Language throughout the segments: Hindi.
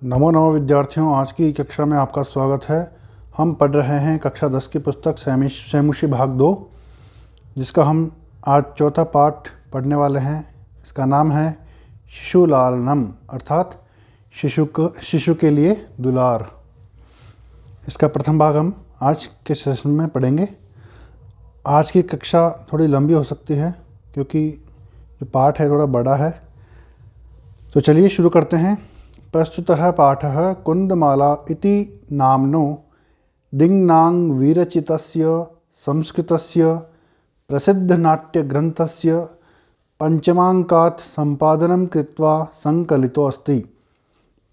नमो नमो विद्यार्थियों, आज की कक्षा में आपका स्वागत है। हम पढ़ रहे हैं कक्षा 10 की पुस्तक सैमुशी भाग 2, जिसका हम आज चौथा पाठ पढ़ने वाले हैं। इसका नाम है शिशुलालनम, अर्थात शिशु के लिए दुलार। इसका प्रथम भाग हम आज के सेशन में पढ़ेंगे। आज की कक्षा थोड़ी लंबी हो सकती है क्योंकि जो पाठ है थोड़ा बड़ा है। तो चलिए शुरू करते हैं। प्रस्तुतः पाठः कुन्दमाला इति नाम्नो दिङ्नाङ् विरचितस्य संस्कृतस्य प्रसिद्धनाट्यग्रन्थस्य पञ्चमाङ्कात् सम्पादनं कृत्वा संकलितो अस्ति।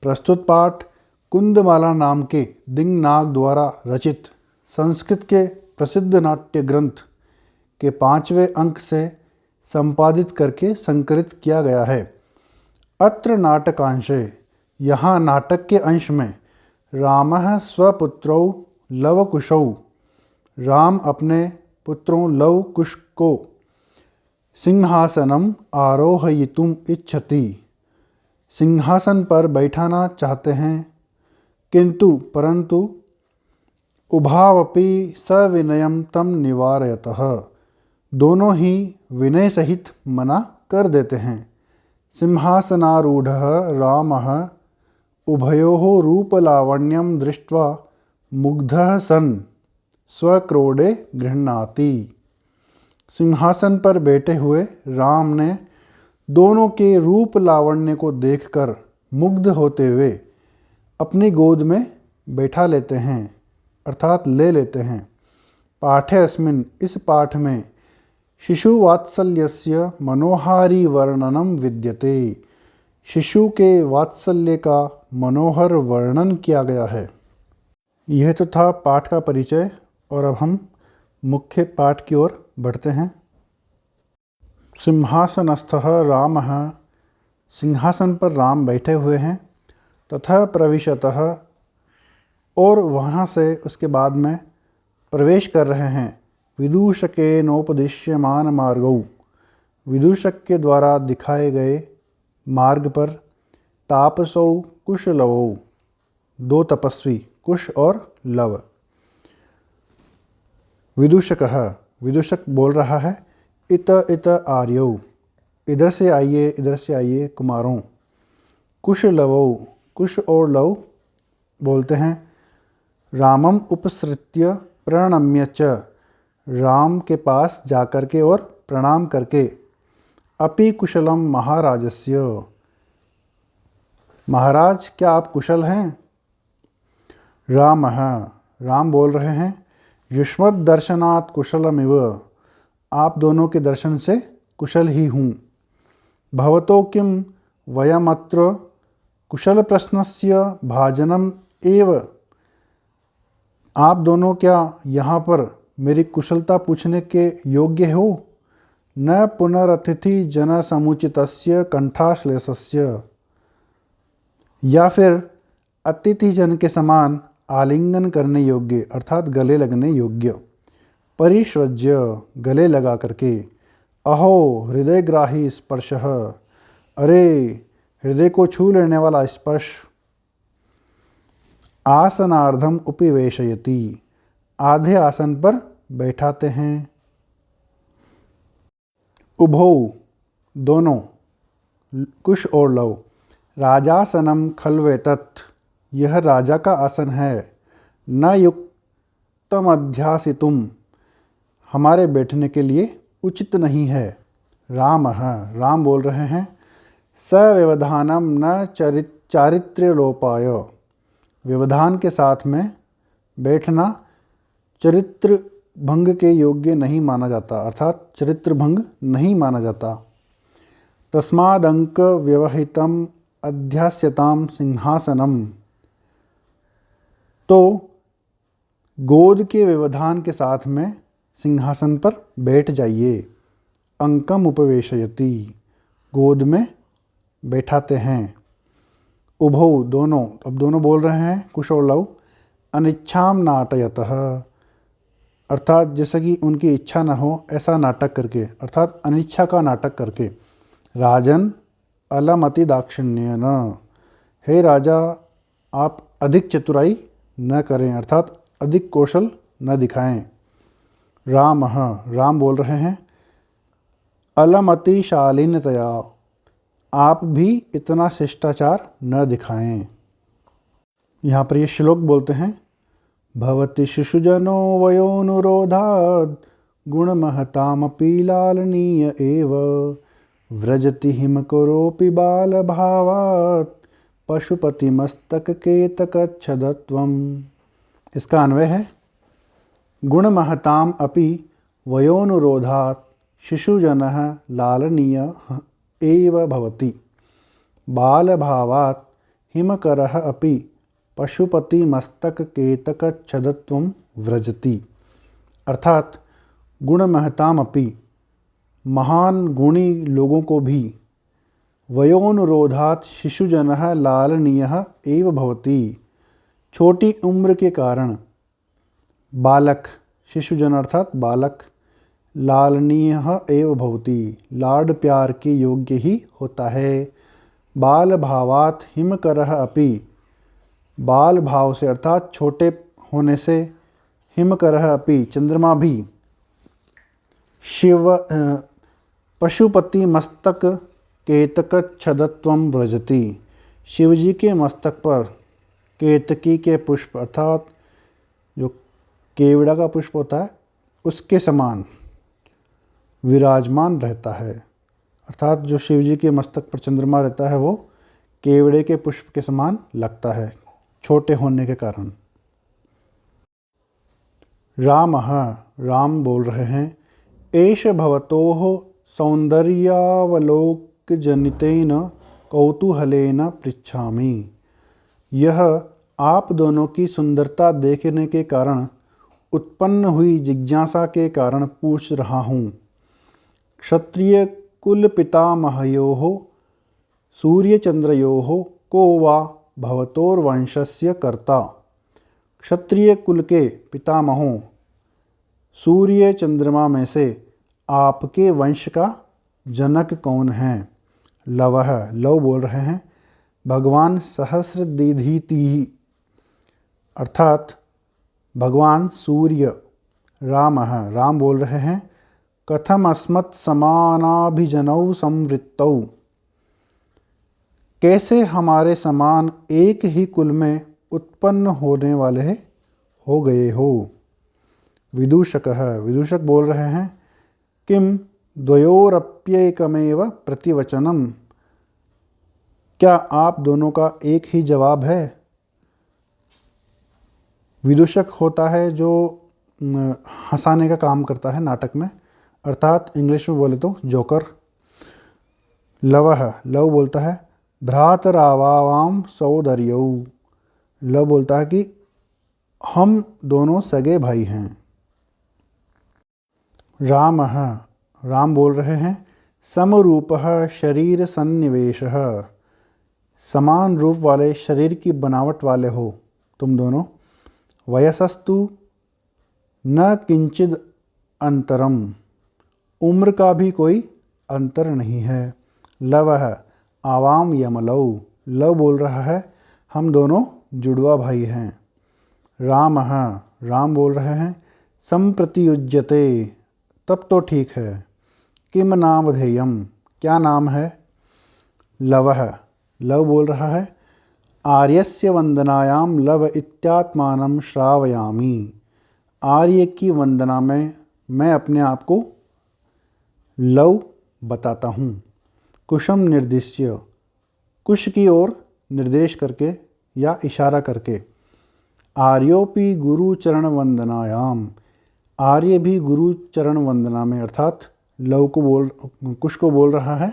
प्रस्तुत पाठ कुन्दमाला नाम के दिङ्नाग द्वारा रचित संस्कृत के प्रसिद्ध नाट्य ग्रंथ के 5वें अंक से संपादित करके संकलित किया गया है। अत्र नाटकांशे, यहाँ नाटक के अंश में, रामः स्वपुत्रौ लवकुशौ, राम अपने पुत्रों लव कुश को सिंहासनम आरोहयितुम इच्छति, सिंहासन पर बैठाना चाहते हैं, किंतु परंतु उभावपि सविनयम तम निवारयतः, दोनों ही विनय सहित मना कर देते हैं। सिंहासनारूढ़ः रामः उभयोः रूपलावण्यं दृष्ट्वा मुग्धः सन् स्वक्रोडे गृह्णाति। सिंहासन पर बैठे हुए राम ने दोनों के रूप लावण्य को देखकर मुग्ध होते हुए अपनी गोद में बैठा लेते हैं, अर्थात ले लेते हैं। पाठे अस्मिन्, इस पाठ में शिशुवात्सल्यस्य मनोहारी वर्णनम विद्यते, शिशु के वात्सल्य का मनोहर वर्णन किया गया है। यह तो था पाठ का परिचय, और अब हम मुख्य पाठ की ओर बढ़ते हैं। सिंहासनस्थः रामः, सिंहासन पर राम बैठे हुए हैं। तथा प्रविशतः, और वहाँ से उसके बाद में प्रवेश कर रहे हैं। विदूषकेनोपदिश्यमान मार्गौ, विदूषक के द्वारा दिखाए गए मार्ग पर। तापसौ कुशलवौ, दो तपस्वी कुश और लव। विदूषकः, विदूषक बोल रहा है। इत इत आर्यौ, इधर से आइए, इधर से आइए कुमारों। कुशलवौ, कुश और लव बोलते हैं। रामम उपसृत्य प्रणम्य च, राम के पास जाकर के और प्रणाम करके। अपि कुशलम महाराजस्य, महाराज क्या आप कुशल हैं? रामः, राम बोल रहे हैं। युष्मद् दर्शनात् कुशलमिव, आप दोनों के दर्शन से कुशल ही हूँ। भवतो किं वयमत्र कुशल प्रश्नस्य भाजनम एव, आप दोनों क्या यहाँ पर मेरी कुशलता पूछने के योग्य हो? न पुनरतिथि जन समुचितस्य कंठाश्लेषस्य, या फिर अतिथि जन के समान आलिंगन करने योग्य, अर्थात गले लगने योग्य। परिष्वज्य, गले लगा करके। अहो हृदयग्राही स्पर्शः, अरे हृदय को छू लेने वाला स्पर्श। आसनार्धम उपवेशयति, आधे आसन पर बैठाते हैं। उभौ, दोनों कुश और लव। राजासनम खल्वेतत्, यह राजा का आसन है। न युक्तमध्यासितुम, हमारे बैठने के लिए उचित नहीं है। रामः, राम बोल रहे हैं। सव्यवधानम न चारित्र्यलोपाय, व्यवधान के साथ में बैठना चरित्र भंग के योग्य नहीं माना जाता, अर्थात चरित्र भंग नहीं माना जाता। तस्मादंक व्यवहितम अध्यास्यताम सिंहासनम, तो गोद के व्यवधान के साथ में सिंहासन पर बैठ जाइए। अंकम उपवेशयति, गोद में बैठाते हैं। उभौ, दोनों, अब दोनों बोल रहे हैं कुश और लव। अनिच्छाम नाटयतः, अर्थात जैसे कि उनकी इच्छा न हो ऐसा नाटक करके, अर्थात अनिच्छा का नाटक करके। राजन अलमति दाक्षिण्येन, हे राजा आप अधिक चतुराई न करें, अर्थात अधिक कौशल न दिखाएं। रामः, राम बोल रहे हैं, अलमतिशालीनतया, आप भी इतना शिष्टाचार न दिखाएं। यहाँ पर ये श्लोक बोलते हैं, भवति शिशुजनो वयोनुरोधात् गुणमहतामपि लालनीय एव व्रजति हिमकरोऽपि बालभावात् पशुपतिमस्तककेतकच्छदत्वम्। इसका अन्वय है, गुणमहताम अपि वयोनुरोधात् शिशुजनः लालनीयः एव भवति बालभावात् हिमकरः अपि पशुपतिमस्तककेतकच्छदत्वं व्रजति। अर्थात गुणमहताम अपि, महान गुणी लोगों को भी, वयोनुरोधात् शिशुजनः लालनीयः एव भवति, छोटी उम्र के कारण बालक, शिशुजन अर्थात बालक, लालनीयः एव भवति, लाड प्यार के योग्य ही होता है। बाल भावात् हिमकरः अपि, बाल भाव से अर्थात छोटे होने से, हिमकरः अपि चंद्रमा भी, शिव पशुपति मस्तक केतकच्छदत्वं व्रजति, शिवजी के मस्तक पर केतकी के पुष्प अर्थात जो केवड़ा का पुष्प होता है उसके समान विराजमान रहता है। अर्थात जो शिवजी के मस्तक पर चंद्रमा रहता है वो केवड़े के पुष्प के समान लगता है, छोटे होने के कारण। रामः, राम बोल रहे हैं, एष भवतोः सौंदर्यावलोकजनितेन कौतूहलेन पृच्छामि, यह आप दोनों की सुंदरता देखने के कारण उत्पन्न हुई जिज्ञासा के कारण पूछ रहा हूँ। क्षत्रिय कुल पितामहयोः सूर्यचंद्रयोः को वा भवतोर्वंशस्य कर्ता। क्षत्रिय कुल के पितामहों सूर्य चंद्रमा में से आपके वंश का जनक कौन है? लवः, लव बोल रहे हैं, भगवान सहस्रदीधितिः अर्थात भगवान सूर्य। रामः, राम बोल रहे हैं, कथम अस्मत् समानाभिजनौ संवृत्तौ, कैसे हमारे समान एक ही कुल में उत्पन्न होने वाले हो गए हो। विदूषकः, विदूषक बोल रहे हैं, किम द्वयोरप्येकमेव प्रतिवचनम, क्या आप दोनों का एक ही जवाब है? विदूषक होता है जो हंसाने का काम करता है नाटक में, अर्थात इंग्लिश में बोले तो जोकर। लवः, लव बोलता है, भ्रातरावाम सौदर्यौ, लव बोलता है कि हम दोनों सगे भाई हैं। रामः, राम बोल रहे हैं, समरूपः शरीर सन्निवेशः, समान रूप वाले शरीर की बनावट वाले हो तुम दोनों। वयसस्तु न किंचिद अंतरम, उम्र का भी कोई अंतर नहीं है। लवः आवाम यमलौ, लव बोल रहा है, हम दोनों जुड़वा भाई हैं। रामः, राम बोल रहे हैं, संप्रतियुज्यते, तब तो ठीक है। किम नामधेयम, क्या नाम है? लवः, लव बोल रहा है, आर्यस्य वंदनायाम लव इत्यात्मानं श्रावयामि, आर्य की वंदना में मैं अपने आप को लव बताता हूँ। कुशम निर्दिश्य, कुश की ओर निर्देश करके या इशारा करके। आर्योपि गुरु चरण वंदनायाम, आर्य भी गुरु चरण वंदना में, अर्थात लव को कुश को बोल रहा है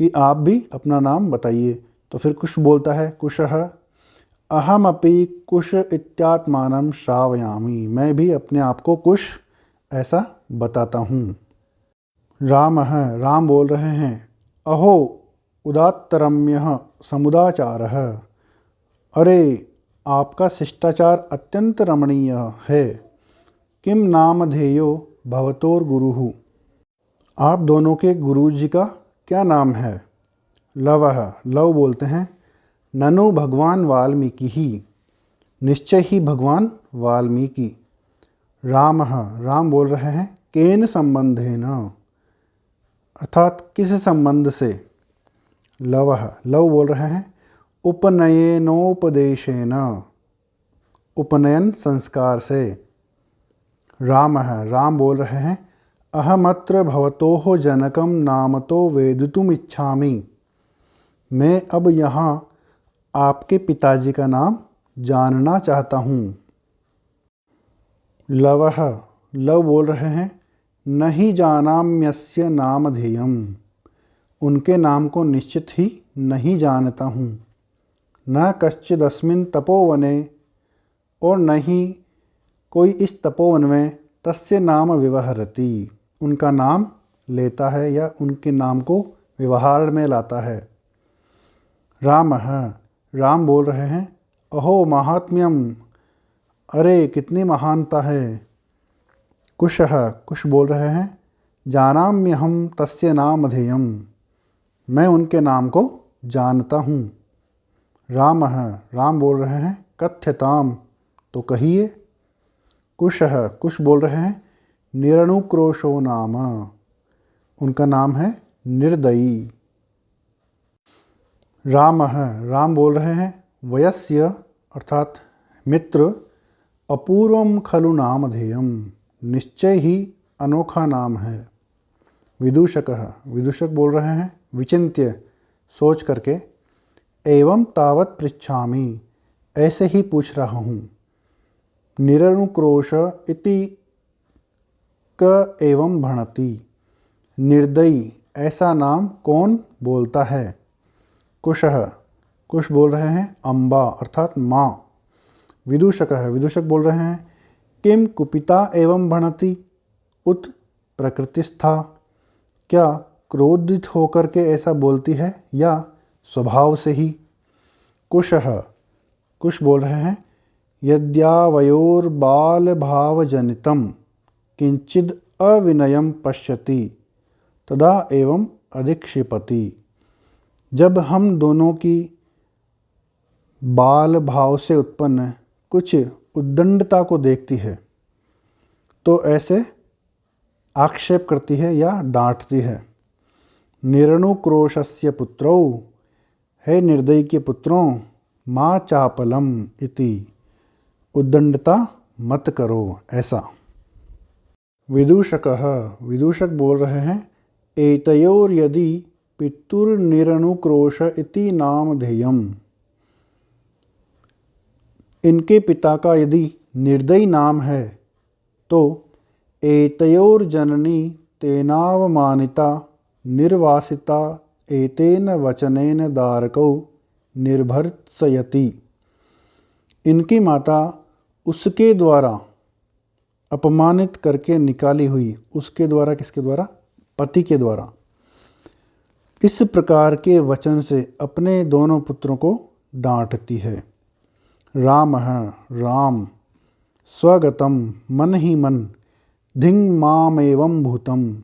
कि आप भी अपना नाम बताइए। तो फिर कुश बोलता है, कुशः अहमपि कुश इत्यात्मानं श्रावयामि, मैं भी अपने आप को कुश ऐसा बताता हूँ। रामः, राम बोल रहे हैं, अहो उदात्तरम्यः समुदाचारः, अरे आपका शिष्टाचार अत्यंत रमणीय है। किम नामधेयो भवतोर्गुरुः, आप दोनों के गुरु जी का क्या नाम है? लवः, लव बोलते हैं, ननु भगवान वाल्मीकि ही, निश्चय ही भगवान वाल्मीकि। रामः, राम बोल रहे हैं केन संबंधेन, अर्थात किस संबंध से। लवः, लव बोल रहे हैं उपनयनोपदेशेन, उपनयन संस्कार से। रामः, राम बोल रहे हैं अहमत्र भवतोः जनकं नामतो वेदितुम् इच्छामि, मैं अब यहाँ आपके पिताजी का नाम जानना चाहता हूँ। लवः, लव बोल रहे हैं नहीं जानाम्यस्य नामधेयम्, उनके नाम को निश्चित ही नहीं जानता हूँ। न कश्चिदस्मिन् तपोवने, और नहीं कोई इस तपोवन में तस्य नाम व्यवहरति, उनका नाम लेता है या उनके नाम को व्यवहार में लाता है। रामः, राम बोल रहे हैं अहो महात्म्यम, अरे कितनी महानता है। कुशः, कुश बोल रहे हैं जानाम्यहं तस्य नामधेयम्, मैं उनके नाम को जानता हूँ। रामः, राम बोल रहे हैं कथ्यताम, तो कहिए। कुशः, कुश बोल रहे हैं निरनुक्रोशो नाम, उनका नाम है निर्दयी। रामः, राम बोल रहे हैं वयस्य, अर्थात मित्र, अपूर्वम खलु नामधेयम्, निश्चय ही अनोखा नाम है। विदूषकः, विदूषक बोल रहे हैं विचिन्त्य, सोच करके। एवं तावत् पृच्छामि, ऐसे ही पूछ रहा हूँ। निरनुक्रोश इति क एवं भणति, निर्दयी ऐसा नाम कौन बोलता है। कुशः, कुश बोल रहे हैं अम्बा, अर्थात माँ। विदूषकः, विदूषक बोल रहे हैं किम कुपिता एवं भणति उत प्रकृतिस्था, क्या क्रोधित होकर के ऐसा बोलती है या स्वभाव से ही। कुशः, कुश बोल रहे हैं यद्यावयोर्बालभावजनितं किंचिद अविनयम पश्यति तदा एवं अधिक्षिपति, जब हम दोनों की बाल भाव से उत्पन्न कुछ उद्दंडता को देखती है तो ऐसे आक्षेप करती है या डांटती है। निरनुक्रोशस्य पुत्रौ, है निर्दयी के पुत्रों, माँ चापलम इति, उद्दंडता मत करो, ऐसा। विदूषकः, विदूषक बोल रहे हैं एतयोर यदि पितुर्निरनुक्रोश इति नामधेयम्, इनके पिता का यदि निर्दयी नाम है तो एतयोर जननी तेनावमानिता निर्वासिता एतेन वचनेन दारकौ निर्भर्त्सयति, इनकी माता उसके द्वारा अपमानित करके निकाली हुई, उसके द्वारा किसके द्वारा, पति के द्वारा, इस प्रकार के वचन से अपने दोनों पुत्रों को डांटती है। रामः, राम, स्वगतम, मन ही मन, धिंग मामेवं भूतम,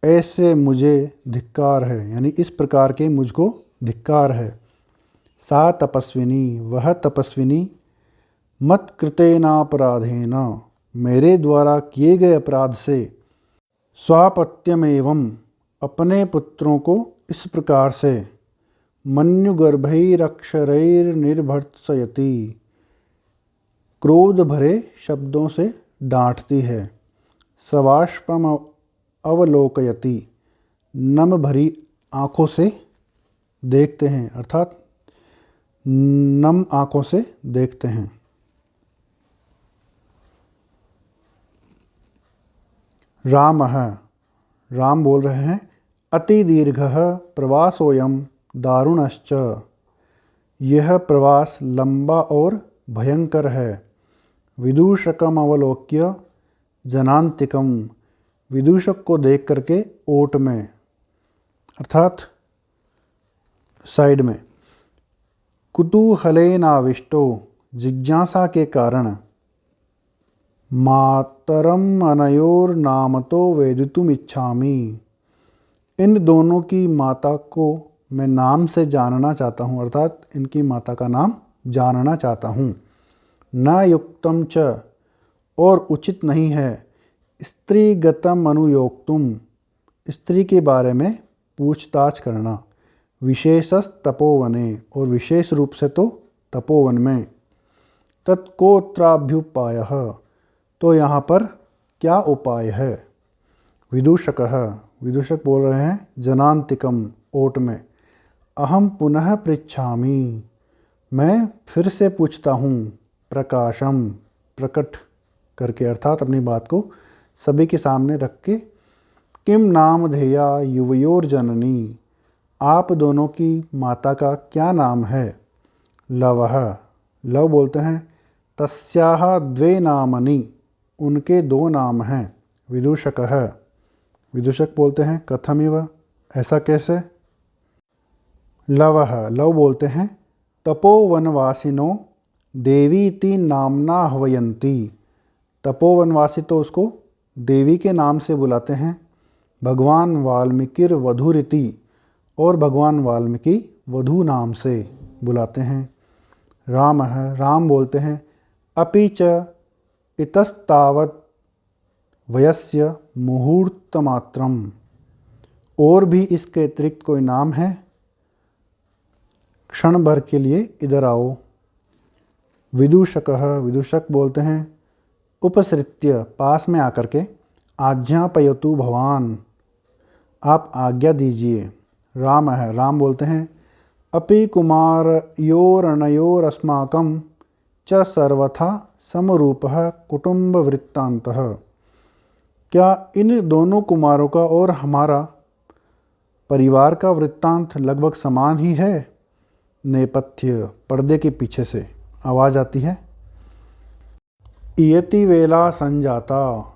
ऐसे मुझे धिक्कार है, यानी इस प्रकार के मुझको धिक्कार है। सा तपस्विनी, वह तपस्विनी, मत कृतेनापराधेन, मेरे द्वारा किए गए अपराध से, स्वापत्यमेवं, अपने पुत्रों को इस प्रकार से, मन्युगर्भैरक्षरैर्निर्भर्त्सयति, क्रोध भरे शब्दों से डांटती है। सवाष्पम अवलोकयति, नम भरी आँखों से देखते हैं, अर्थात नम आँखों से देखते हैं। रामः, राम बोल रहे हैं अति दीर्घः प्रवासोऽयं दारुणश्च, यह प्रवास लंबा और भयंकर है। विदूषकम अवलोक्य जनांतिकम, विदूषक को देख करके ओट में, अर्थात साइड में, कुतूहलेनाविष्टो, जिज्ञासा के कारण, मातरम अनयोर्नामतो वेदितुम इच्छामि, इन दोनों की माता को मैं नाम से जानना चाहता हूँ, अर्थात इनकी माता का नाम जानना चाहता हूँ। न युक्तम च, और उचित नहीं है, स्त्रीगतम अनुयोक्तुम, स्त्री के बारे में पूछताछ करना। विशेषस तपोवने, और विशेष रूप से तो तपोवन में। तत्कोत्राभ्युपायः, तो यहाँ पर क्या उपाय है। विदूषकः, विदूषक बोल रहे हैं जनांतिकम, ओट में। अहम पुनः पृच्छामि, मैं फिर से पूछता हूँ। प्रकाशम, प्रकट करके, अर्थात अपनी बात को सभी के सामने रख के। किम नामधेया युवयोर जननी, आप दोनों की माता का क्या नाम है। लवः, लव बोलते हैं तस्याः द्वे नामनि, उनके दो नाम हैं। विदूषकः, विदूषक बोलते हैं कथमिव, ऐसा कैसे। लवः, लव बोलते हैं तपोवनवासिनो देवीति नामना आह्वयन्ति, तपोवनवासी तो उसको देवी के नाम से बुलाते हैं। भगवान वाल्मीकिर वधूरिति, और भगवान वाल्मीकि वधू नाम से बुलाते हैं। राम है, राम बोलते हैं अपि च इतस्तावत् वयस्य मुहूर्तमात्रम, और भी इसके अतिरिक्त कोई नाम है, क्षण भर के लिए इधर आओ। विदूषकः, विदूषक बोलते हैं उपसृत्य, पास में आकर के। आज्ञापयतु भवान, आप आज्ञा दीजिए। राम है, राम बोलते हैं अपि कुमारयोरनयोरस्माकं च सर्वथा समरूपः कुटुम्बवृत्तान्तः, क्या इन दोनों कुमारों का और हमारा परिवार का वृत्तांत लगभग समान ही है। नेपथ्य, पर्दे के पीछे से आवाज़ आती है। इयति वेला संजाता,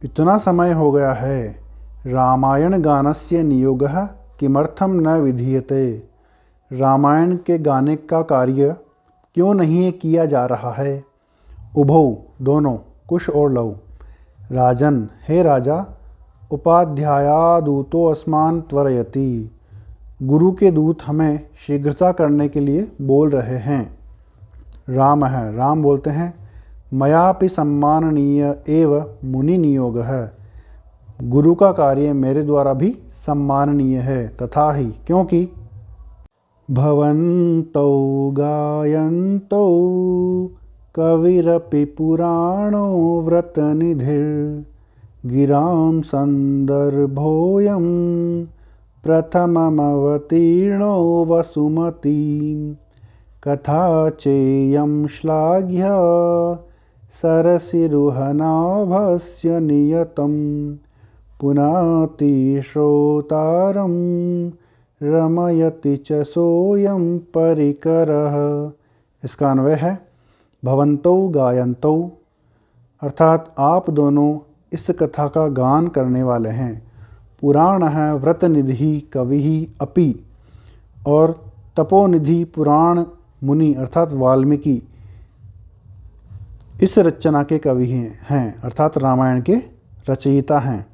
इतना समय हो गया है। रामायण गानस्य नियोगः किमर्थम न विधीयते, रामायण के गाने का कार्य क्यों नहीं किया जा रहा है। उभौ, दोनों, कुश और लव। राजन, हे राजा, उपाध्यायादूतो अस्मान् त्वरयति, गुरु के दूत हमें शीघ्रता करने के लिए बोल रहे हैं। राम है, राम बोलते हैं मयापि सम्माननीय एव मुनि नियोगः, गुरु का कार्य मेरे द्वारा भी सम्माननीय है। तथा ही, क्योंकि भवन्तौ गायन्तौ कविरपि पुराणो व्रतनिधिर् गिरां सन्दर्भोऽयं प्रथममवतीर्णो वसुमतीं, कथा चेयं श्लाघ्य सरसिरुहनाभस्य नियतं पुनाति श्रोतारं रमयति च सोऽयं परिकरः। इसका अन्वय है भवन्तौ गायन्तौ, अर्थात आप दोनों इस कथा का गान करने वाले हैं। पुराण है व्रतनिधि कवि अपि, और तपोनिधि पुराण मुनि अर्थात वाल्मीकि इस रचना के कवि हैं, अर्थात रामायण के रचयिता हैं।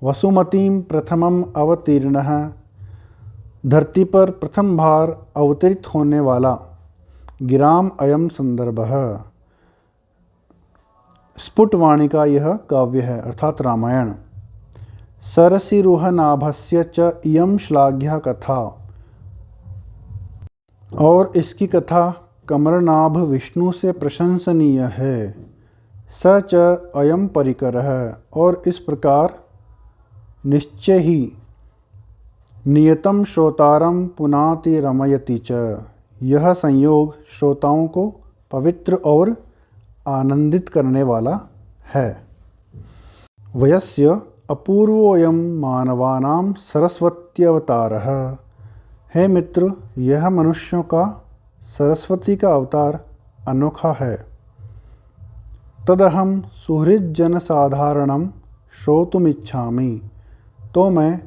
वसुमतीम प्रथमम अवतीर्णः, धरती पर प्रथम बार अवतरित होने वाला। गिराम अयम संदर्भः, स्फुटवाणी का यह काव्य है, अर्थात रामायण। सरसिरुहनाभस्य च इयं श्लाघ्या कथा, और इसकी कथा कमरनाभ विष्णु से प्रशंसनीय है। स च अयम परिकरः, और इस प्रकार निश्चय ही नियतम श्रोतारम पुनाति रमयति च, यह संयोग श्रोताओं को पवित्र और आनंदित करने वाला है। वयस्य अपूर्वोऽयं मानवानां सरस्वत्यवतारः, हे मित्र, यह मनुष्यों का सरस्वती का अवतार अनोखा है। तदहं सुहृज्जनसाधारणं श्रोतुमिच्छामि, तो मैं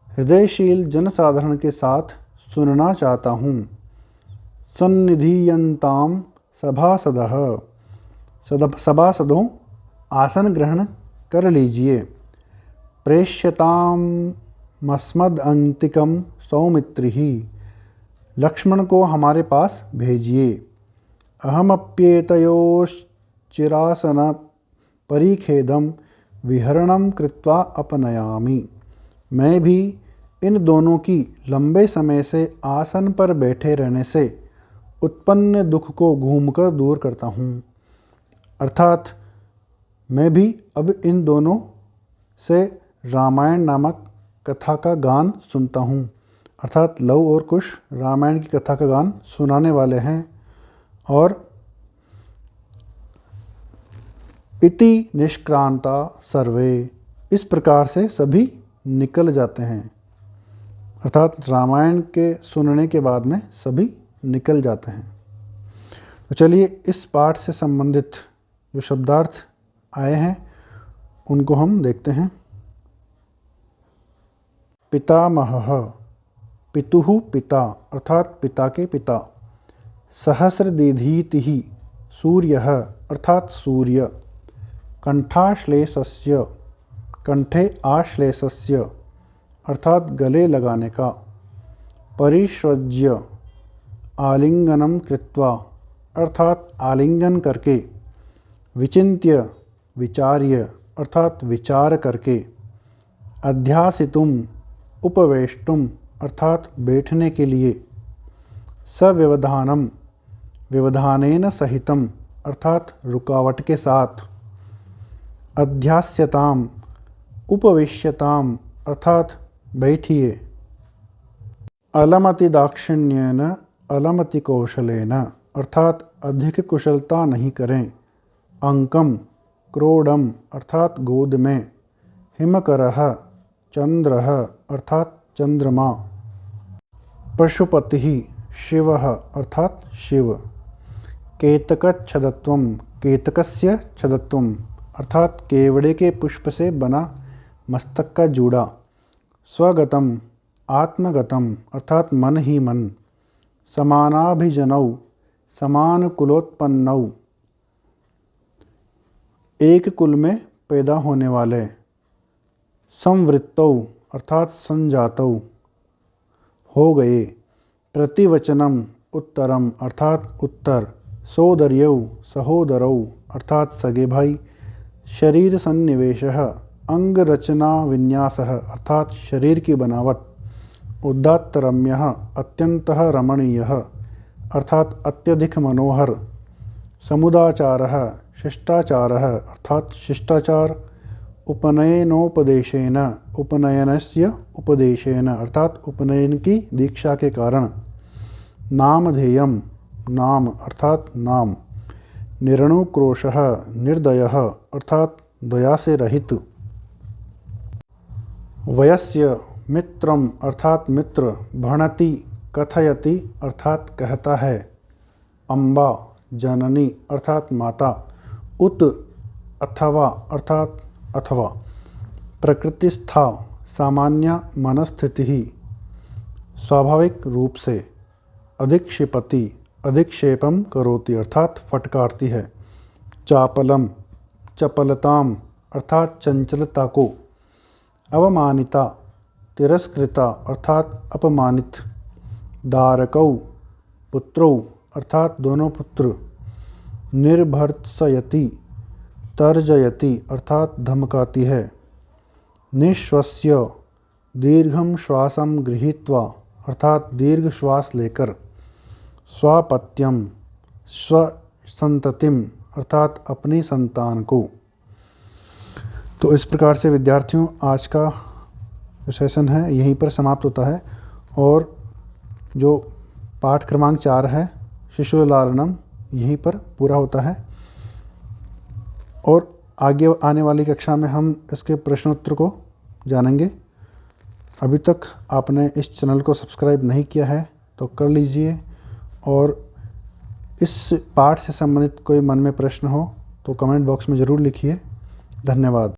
हृदयशील जनसाधारण के साथ सुनना चाहता हूँ। सन्निधीयन्तां सभासदः, सभासदों आसन ग्रहण कर लीजिए। प्रेष्यतां मस्मदन्तिकं सौमित्रिः। लक्ष्मण को हमारे पास भेजिए। अहमप्येतयोश्चिरासन परिखेदं विहरणं कृत्वा अपनयामि। मैं भी इन दोनों की लंबे समय से आसन पर बैठे रहने से उत्पन्न दुख को घूमकर दूर करता हूँ। अर्थात मैं भी अब इन दोनों से रामायण नामक कथा का गान सुनता हूँ। अर्थात लव और कुश रामायण की कथा का गान सुनाने वाले हैं। और इति निष्क्रांता सर्वे, इस प्रकार से सभी निकल जाते हैं। अर्थात रामायण के सुनने के बाद में सभी निकल जाते हैं। तो चलिए इस पाठ से संबंधित जो शब्दार्थ आए हैं उनको हम देखते हैं। पितामहः, पितुः पिता अर्थात पिता के पिता। सहस्रदीधीतिः, सूर्यः अर्थात सूर्य। कंठाश्लेषस्य, कंठे आश्लेषस्य अर्थात गले लगाने का। परिष्वज्य, आलिंगनम कृत्वा अर्थात आलिंगन करके। विचिन्त्य, विचार्य अर्थात विचार करके। अध्यासितुम, उपवेष्टुम अर्थात बैठने के लिए। सव्यवधानम, व्यवधानेन सहितम अर्थात रुकावट के साथ। अध्यास्यताम, उपविश्यताम अर्थात बैठिए। अलमति दाक्षिण्येन अलमति कौशलेन अर्थात अधिक कुशलता नहीं करें। अंकम, क्रोडम अर्थात गोद में। हिमकरः, चंद्रः अर्थात चंद्रमा। पशुपतिः, शिवः अर्थात शिव। केतकच्छदत्वम, केतकस्य छदत्वम अर्थात केवड़े के पुष्प से बना मस्तक का जूड़ा। स्वगतम, आत्मगतम अर्थात मन ही मन। समानाभिजनौ, समान कुलोत्पन्नौ एक कुल में पैदा होने वाले। संवृत्तौ अर्थात संजातौ, हो गए। प्रतिवचनम, उत्तरम अर्थात उत्तर। सोदर्यौ, सहोदरौ अर्थात सगे भाई। शरीर सन्निवेशः, अंग रचना विन्यासः अर्थात शरीर की बनावट। उदात्तरम्यः, अत्यंतः रमणीयः अर्थात अत्यधिक मनोहर। समुदाचारः, शिष्टाचारः अर्थात शिष्टाचार। उपनयनोपदेशेन, उपनयनस्य उपदेशेन अर्थात उपनयन की दीक्षा के कारण। नामधेयम, नाम अर्थात नाम। निरनुक्रोशः, निर्दयः अर्थात दया से रहित। वयस्य, मित्रम अर्थात मित्र। भणति, कथयति अर्थात कहता है। अम्बा, जननी अर्थात माता। उत, अथवा अर्थात अथवा। प्रकृतिस्था, सामान्य मनस्थिति, स्वाभाविक रूप से। अधिक्षिपति, अधिक्षेपम करोति अर्थात फटकारती है। चापलम, चपलताम अर्थात चंचलता को। अवमानिता, तिरस्कृता अर्थात अपमानित। दारकौ, पुत्रौ अर्थात दोनों पुत्र। निर्भर्त्सयति, तर्जयति अर्थात धमकाती है। निश्वस्य, दीर्घम श्वासम गृहीत्वा अर्थात दीर्घ श्वास लेकर। स्वापत्यम, स्वसंततिम अर्थात अपनी संतान को। तो इस प्रकार से विद्यार्थियों आज का जो सेशन है यहीं पर समाप्त होता है। और जो पाठ क्रमांक 4 है शिशु लालनम, यहीं पर पूरा होता है। और आगे आने वाली कक्षा में हम इसके प्रश्नोत्तर को जानेंगे। अभी तक आपने इस चैनल को सब्सक्राइब नहीं किया है तो कर लीजिए। और इस पाठ से संबंधित कोई मन में प्रश्न हो तो कमेंट बॉक्स में ज़रूर लिखिए। धन्यवाद।